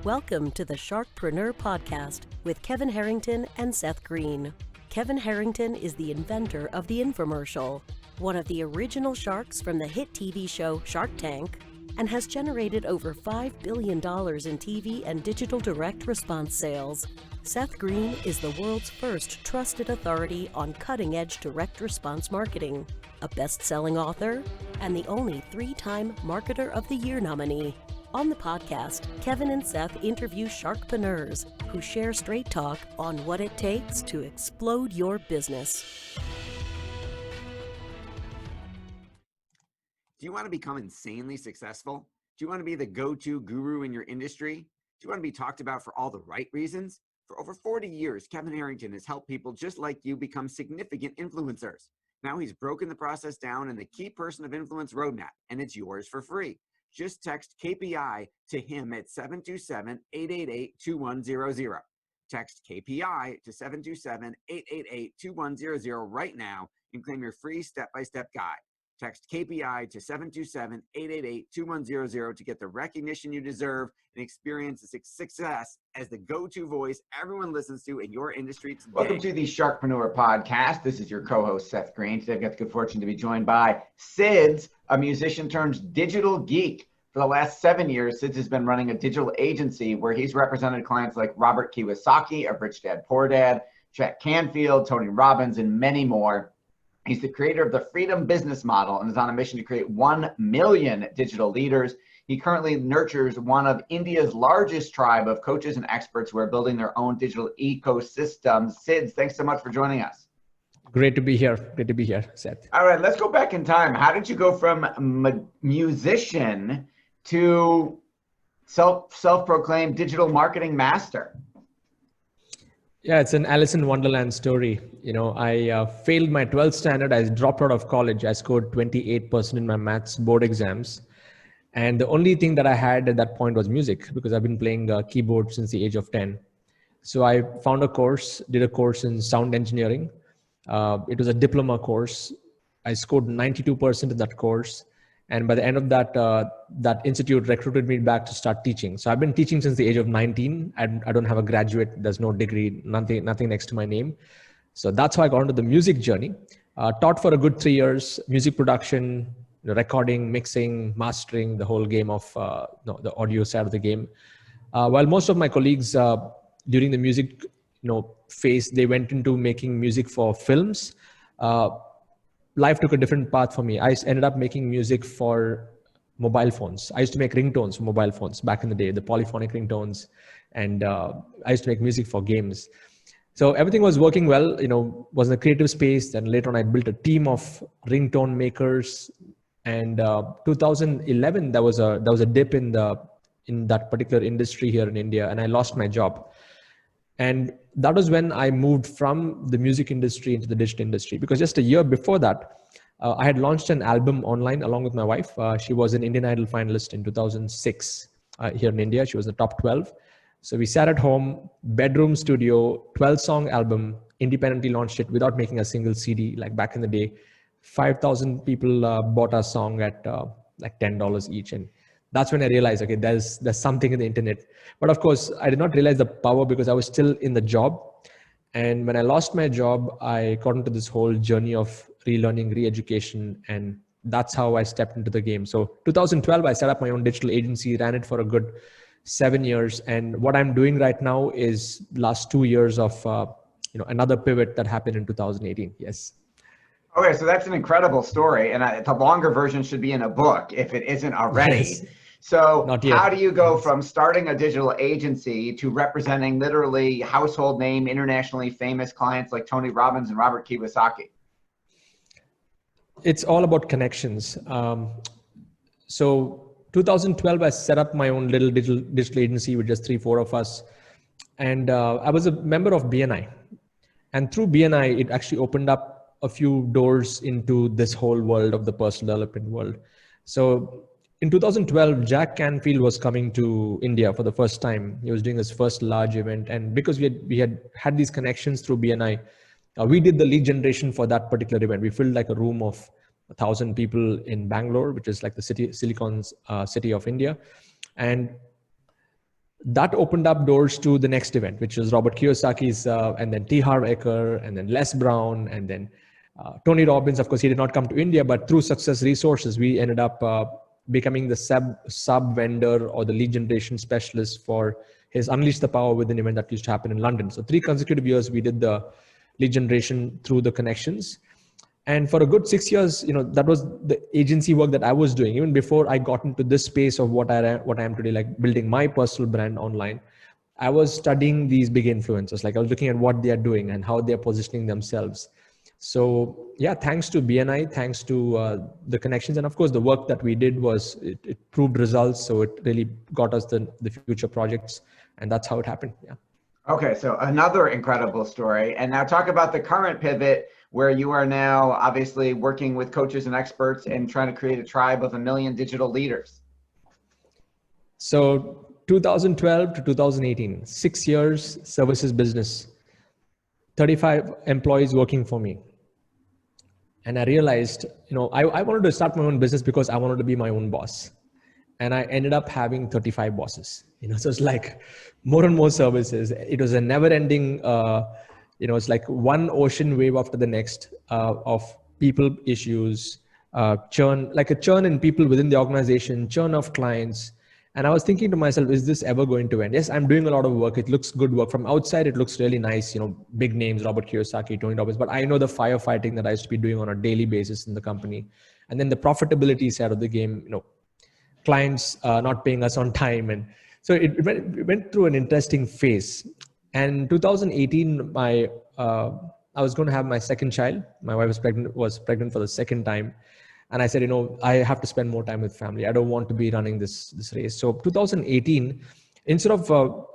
Welcome to the Sharkpreneur podcast with Kevin Harrington and Seth Greene. Kevin Harrington is the inventor of the infomercial, one of the original sharks from the hit TV show Shark Tank, and has generated over $5 billion in TV and digital direct response sales. Seth Greene is the world's first trusted authority on cutting-edge direct response marketing, a best-selling author, and the only 3-time Marketer of the Year nominee. On the podcast, Kevin and Seth interview sharkpreneurs who share straight talk on what it takes to explode your business. Do you want to become insanely successful? Do you want to be the go-to guru in your industry? Do you want to be talked about for all the right reasons? For over 40 years, Kevin Harrington has helped people just like you become significant influencers. Now he's broken the process down in the Key Person of Influence roadmap, and it's yours for free. Just text KPI to him at 727-888-2100. Text KPI to 727-888-2100 right now and claim your free step-by-step guide. Text KPI to 727-888-2100 to get the recognition you deserve and experience the success as the go-to voice everyone listens to in your industry today. Welcome to the Sharkpreneur podcast. This is your co-host, Seth Greene. Today I've got the good fortune to be joined by Sidz, a musician turned digital geek. For the last 7 years, Sidz has been running a digital agency where he's represented clients like Robert Kiyosaki of Rich Dad Poor Dad, Canfield, Tony Robbins, and many more. He's the creator of the Freedom Business Model and is on a mission to create 1 million digital leaders. He currently nurtures one of India's largest tribe of coaches and experts who are building their own digital ecosystems. Sidz, thanks so much for joining us. Great to be here. Great to be here, Seth. All right, let's go back in time. How did you go from musician to self-proclaimed digital marketing master? Yeah, it's an Alice in Wonderland story. You know, I failed my 12th standard. I dropped out of college. I scored 28% in my maths board exams. And the only thing that I had at that point was music, because I've been playing keyboard since the age of 10. So I found a course, did a course in sound engineering. It was a diploma course. I scored 92% in that course. And by the end of that, that institute recruited me back to start teaching. So I've been teaching since the age of 19. I don't have a graduate. There's no degree, nothing next to my name. So that's how I got into the music journey. Taught for a good 3 years, music production, recording, mixing, mastering, the whole game of the audio side of the game. While most of my colleagues during the music phase, they went into making music for films. Life took a different path for me. I ended up making music for mobile phones. I used to make ringtones for mobile phones back in the day, the polyphonic ringtones. And I used to make music for games. So everything was working well, was in a creative space. And later on, I built a team of ringtone makers. And 2011, there was a dip in that particular industry here in India, and I lost my job. And that was when I moved from the music industry into the digital industry, because just a year before that, I had launched an album online along with my wife. She was an Indian Idol finalist in 2006 here in India. She was in the top 12. So we sat at home, bedroom studio, 12-song album, independently launched it without making a single CD like back in the day. 5,000 people bought our song at like $10 each. And that's when I realized, okay, there's something in the internet. But of course, I did not realize the power because I was still in the job. And when I lost my job, I got into this whole journey of relearning, re-education. And that's how I stepped into the game. So 2012, I set up my own digital agency, ran it for a good 7 years. And what I'm doing right now is last 2 years of another pivot that happened in 2018. Yes. Okay, so that's an incredible story. And the longer version should be in a book if it isn't already. Yes. So how do you go from starting a digital agency to representing literally household name, internationally famous clients like Tony Robbins and Robert Kiyosaki? It's all about connections. So 2012, I set up my own little digital agency with just 3-4 of us. And I was a member of BNI. And through BNI, it actually opened up a few doors into this whole world of the personal development world. So in 2012, Jack Canfield was coming to India for the first time. He was doing his first large event. And because we had these connections through BNI, we did the lead generation for that particular event. We filled like a room of 1,000 people in Bangalore, which is like the silicon city of India. And that opened up doors to the next event, which was Robert Kiyosaki's, and then T. Harv Eker, and then Les Brown, and then Tony Robbins. Of course, he did not come to India, but through Success Resources, we ended up becoming the sub vendor or the lead generation specialist for his Unleash the Power Within event that used to happen in London. So 3 consecutive years, we did the lead generation through the connections. And for a good 6 years, that was the agency work that I was doing. Even before I got into this space of what I am today, like building my personal brand online, I was studying these big influencers. Like I was looking at what they are doing and how they're positioning themselves. So yeah, thanks to BNI, thanks to the connections, and of course the work that we did was, it proved results. So it really got us the future projects, and that's how it happened. Yeah. Okay, so another incredible story. And now talk about the current pivot, where you are now obviously working with coaches and experts and trying to create a tribe of 1 million digital leaders. So 2012 to 2018, 6 years, services business, 35 employees working for me. And I realized, I wanted to start my own business because I wanted to be my own boss. And I ended up having 35 bosses, so it's like more and more services. It was a never ending, it's like one ocean wave after the next of people issues, churn, like a churn in people within the organization, churn of clients. And I was thinking to myself, is this ever going to end? Yes, I'm doing a lot of work. It looks good work. From outside, it looks really nice, big names, Robert Kiyosaki, Tony Robbins. But I know the firefighting that I used to be doing on a daily basis in the company. And then the profitability side of the game, clients not paying us on time. And so it went through an interesting phase. And 2018, I was going to have my second child. My wife was pregnant for the second time. And I said, I have to spend more time with family. I don't want to be running this race. So 2018, instead of,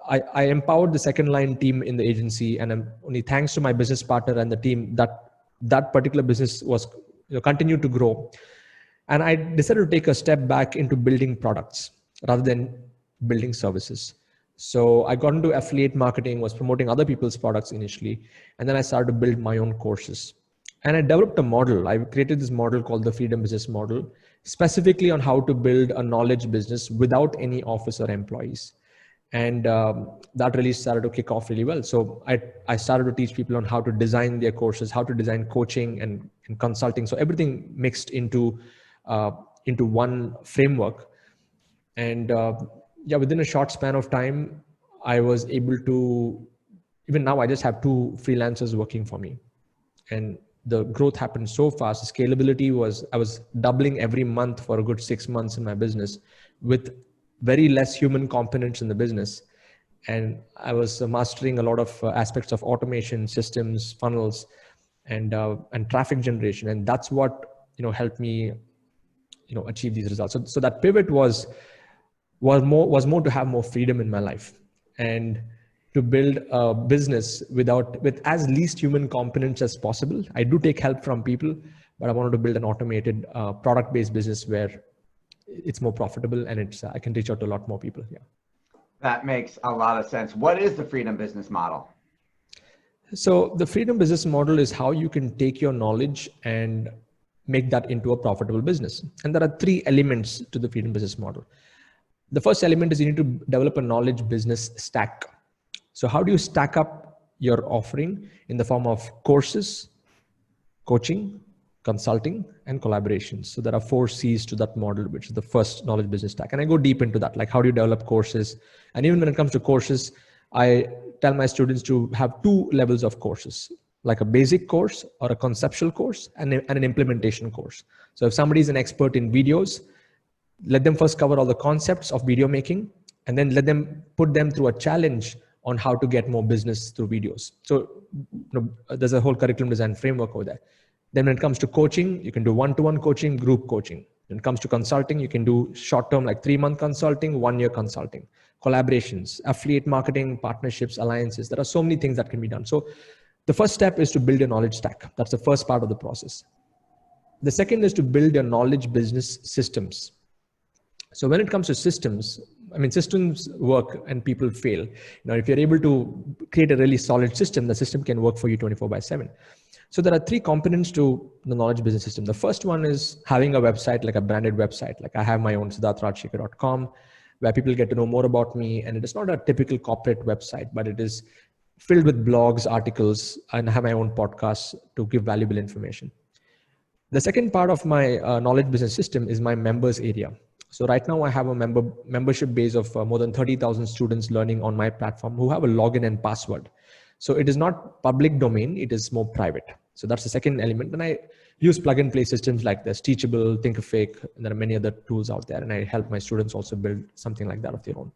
I empowered the second line team in the agency, and only thanks to my business partner and the team, that particular business was continued to grow. And I decided to take a step back into building products rather than building services. So I got into affiliate marketing, was promoting other people's products initially. And then I started to build my own courses. And I developed a model. I created this model called the Freedom Business Model, specifically on how to build a knowledge business without any office or employees. And that really started to kick off really well. So I started to teach people on how to design their courses, how to design coaching and consulting. So everything mixed into one framework. And within a short span of time, I was able to, even now I just have 2 freelancers working for me. And the growth happened so fast. The scalability I was doubling every month for a good 6 months in my business with very less human components in the business. And I was mastering a lot of aspects of automation, systems, funnels, and traffic generation. And that's what, helped me, achieve these results. So that pivot was more to have more freedom in my life and to build a business with as least human components as possible. I do take help from people, but I wanted to build an automated product-based business where it's more profitable and I can reach out to a lot more people. Yeah. That makes a lot of sense. What is the Freedom Business Model? So the Freedom Business Model is how you can take your knowledge and make that into a profitable business. And there are 3 elements to the Freedom Business Model. The first element is you need to develop a knowledge business stack. So how do you stack up your offering in the form of courses, coaching, consulting, and collaborations? So there are 4 C's to that model, which is the first knowledge business stack. And I go deep into that, like how do you develop courses? And even when it comes to courses, I tell my students to have 2 levels of courses, like a basic course or a conceptual course and an implementation course. So if somebody is an expert in videos, let them first cover all the concepts of video making, and then let them put them through a challenge on how to get more business through videos. So there's a whole curriculum design framework over there. Then when it comes to coaching, you can do one-to-one coaching, group coaching. When it comes to consulting, you can do short-term, like 3-month consulting, 1-year consulting, collaborations, affiliate marketing, partnerships, alliances. There are so many things that can be done. So the first step is to build a knowledge stack. That's the first part of the process. The second is to build your knowledge business systems. So when it comes to systems, systems work and people fail. If you're able to create a really solid system, the system can work for you 24/7. So there are 3 components to the knowledge business system. The first one is having a website, like a branded website. Like I have my own siddharthrajsekar.com. where people get to know more about me. And it is not a typical corporate website, but it is filled with blogs, articles, and I have my own podcasts to give valuable information. The second part of my knowledge business system is my members area. So right now I have a membership base of more than 30,000 students learning on my platform who have a login and password. So it is not public domain, it is more private. So that's the second element. And I use plug and play systems like this, Teachable, Thinkific, and there are many other tools out there. And I help my students also build something like that of their own.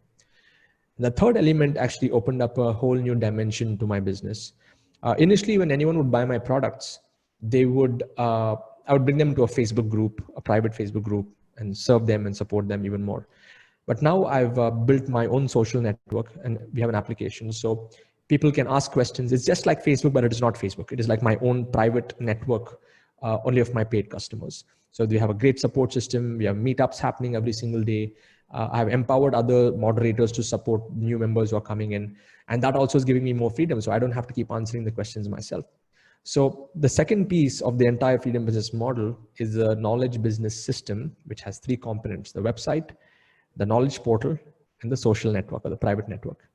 The third element actually opened up a whole new dimension to my business. Initially, when anyone would buy my products, I would bring them to a Facebook group, a private Facebook group, and serve them and support them even more. But now I've built my own social network, and we have an application. So people can ask questions. It's just like Facebook, but it is not Facebook. It is like my own private network, only of my paid customers. So we have a great support system. We have meetups happening every single day. I have empowered other moderators to support new members who are coming in. And that also is giving me more freedom. So I don't have to keep answering the questions myself. So the second piece of the entire freedom business model is the knowledge business system, which has three components: the website, the knowledge portal, and the social network or the private network.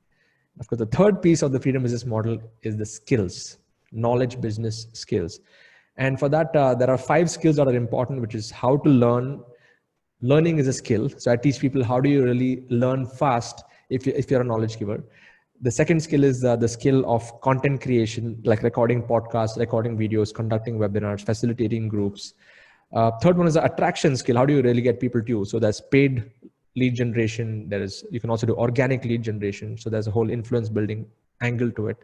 Of course, the third piece of the freedom business model is the skills, knowledge business skills. And for that, there are 5 skills that are important, which is how to learn. Learning is a skill. So I teach people how do you really learn fast if you're a knowledge giver. The second skill is the skill of content creation, like recording podcasts, recording videos, conducting webinars, facilitating groups. Third one is the attraction skill. How do you really get people to you? So there's paid lead generation. You can also do organic lead generation. So there's a whole influence building angle to it.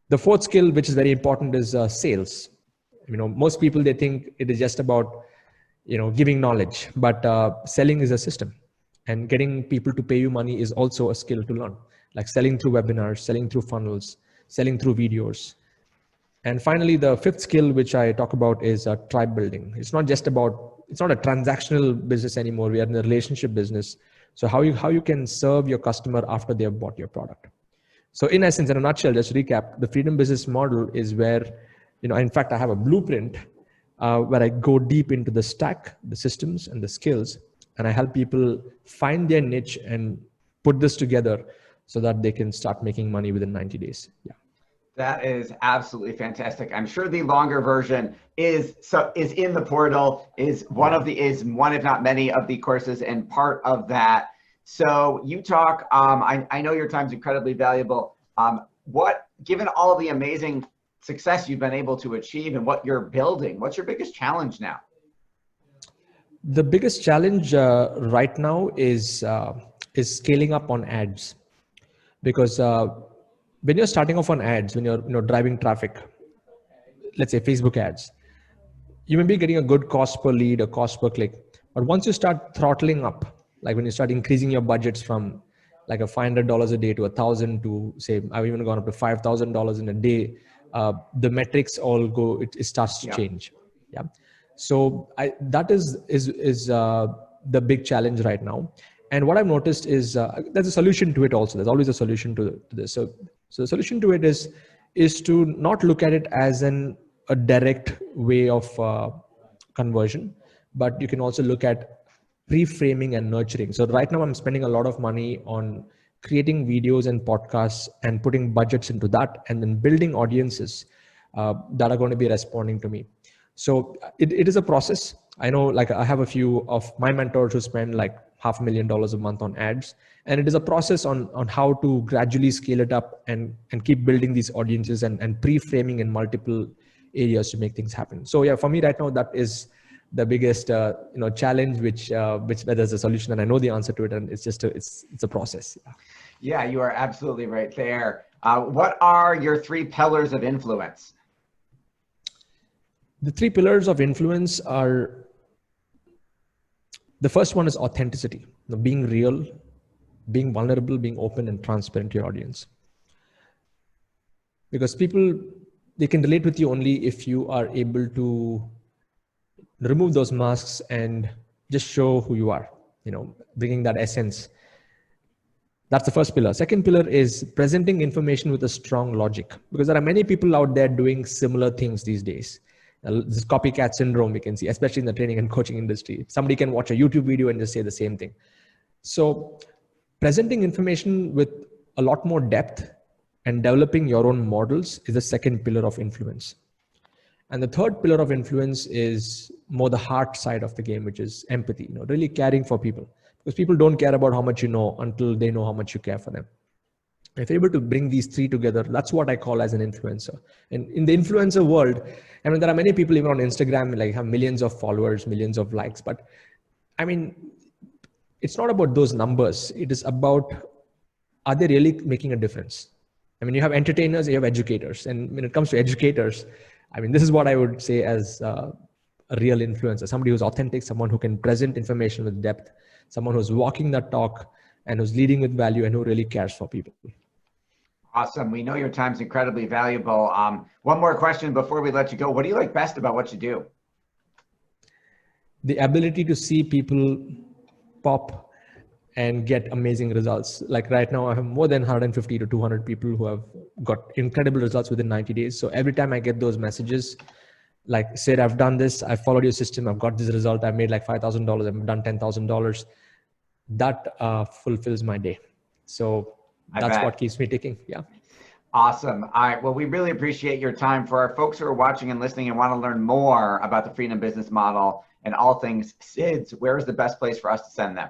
The fourth skill, which is very important, is sales. Most people, they think it is just about, giving knowledge, but selling is a system, and getting people to pay you money is also a skill to learn, like selling through webinars, selling through funnels, selling through videos. And finally, the fifth skill, which I talk about, is tribe building. It's not a transactional business anymore. We are in a relationship business. So how you can serve your customer after they have bought your product. So in essence, in a nutshell, just to recap, the freedom business model is where, in fact, I have a blueprint where I go deep into the stack, the systems and the skills, and I help people find their niche and put this together so that they can start making money within 90 days. Yeah. That is absolutely fantastic. I'm sure the longer version is in the portal, is one, if not many, of the courses and part of that. So you talk, I know your time's incredibly valuable. Given all of the amazing success you've been able to achieve and what you're building, what's your biggest challenge now? The biggest challenge right now is scaling up on ads, because when you're starting off on ads, when you're driving traffic, let's say Facebook ads, you may be getting a good cost per lead or cost per click, but once you start throttling up, like when you start increasing your budgets from like a $500 a day to $1,000 to, say, I've even gone up to $5,000 in a day, the metrics all go, it starts to change. Yeah. So that is the big challenge right now. And what I've noticed is there's a solution to it also. There's always a solution to this. So the solution to it is to not look at it as a direct way of conversion, but you can also look at reframing and nurturing. So right now I'm spending a lot of money on creating videos and podcasts and putting budgets into that, and then building audiences that are going to be responding to me. So it is a process. I know, like, I have a few of my mentors who spend like $500,000 a month on ads, and it is a process on how to gradually scale it up and keep building these audiences and pre-framing in multiple areas to make things happen. So yeah, for me right now, that is the biggest challenge, which there's a solution and I know the answer to it, and it's just it's a process. Yeah, you are absolutely right there. What are your 3 pillars of influence? The 3 pillars of influence are, the first one is authenticity, being real, being vulnerable, being open and transparent to your audience. Because people, they can relate with you only if you are able to remove those masks and just show who you are, bringing that essence. That's the first pillar. Second pillar is presenting information with a strong logic, because there are many people out there doing similar things these days. This copycat syndrome we can see, especially in the training and coaching industry. Somebody can watch a YouTube video and just say the same thing. So Presenting information with a lot more depth and developing your own models is the second pillar of influence. And the third pillar of influence is more the heart side of the game, which is empathy, really caring for people. Because people don't care about how much you know until they know how much you care for them. If you're able to bring these three together, that's what I call as an influencer. And in the influencer world, I mean, there are many people even on Instagram, like have millions of followers, millions of likes. But I mean, it's not about those numbers. It is about, are they really making a difference? I mean, you have entertainers, you have educators. And when it comes to educators, I mean, this is what I would say as a real influencer, somebody who's authentic, someone who can present information with depth, someone who's walking that talk and who's leading with value and who really cares for people. Awesome. We know your time's incredibly valuable. One more question before we let you go. What do you like best about what you do? The ability to see people pop and get amazing results. Like right now, I have more than 150 to 200 people who have got incredible results within 90 days. So every time I get those messages, like, Sid, I've done this, I've followed your system, I've got this result, I've made like $5,000, I've done $10,000. That fulfills my day. So that's what keeps me ticking. Yeah. Awesome. All right. Well, we really appreciate your time. For our folks who are watching and listening and want to learn more about the Freedom Business Model and all things Sidz, where is the best place for us to send them?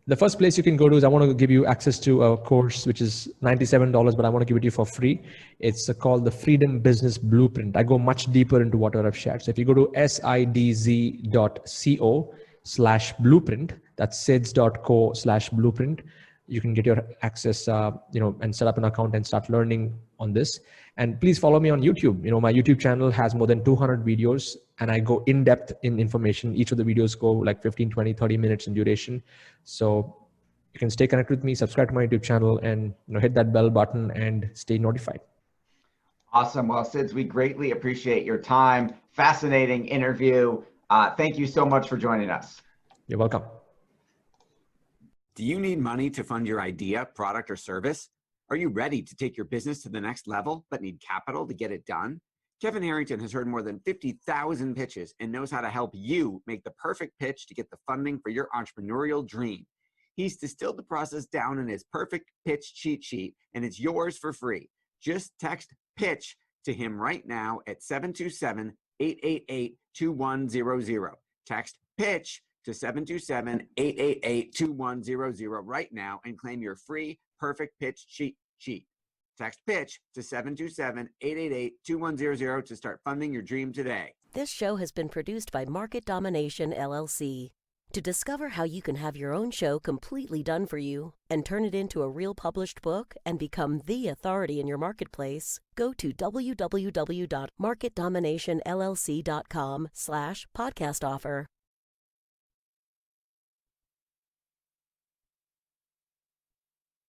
The first place you can go to is, I want to give you access to a course, which is $97, but I want to give it to you for free. It's called the Freedom Business Blueprint. I go much deeper into whatever I've shared. So if you go to sidz.co/blueprint, that's sidz.co/blueprint, you can get your access, and set up an account and start learning on this. And please follow me on YouTube. My YouTube channel has more than 200 videos and I go in depth in information. Each of the videos go like 15, 20, 30 minutes in duration. So you can stay connected with me, subscribe to my YouTube channel, and hit that bell button and stay notified. Awesome. Well, Sidz, we greatly appreciate your time. Fascinating interview. Thank you so much for joining us. You're welcome. Do you need money to fund your idea, product, or service? Are you ready to take your business to the next level, but need capital to get it done? Kevin Harrington has heard more than 50,000 pitches and knows how to help you make the perfect pitch to get the funding for your entrepreneurial dream. He's distilled the process down in his perfect pitch cheat sheet, and it's yours for free. Just text PITCH to him right now at 727-888-2100. Text PITCH to 727-888-2100 right now and claim your free perfect pitch cheat sheet. Text PITCH to 727-888-2100 to start funding your dream today. This show has been produced by Market Domination, LLC. To discover how you can have your own show completely done for you and turn it into a real published book and become the authority in your marketplace, go to www.marketdominationllc.com/podcast offer.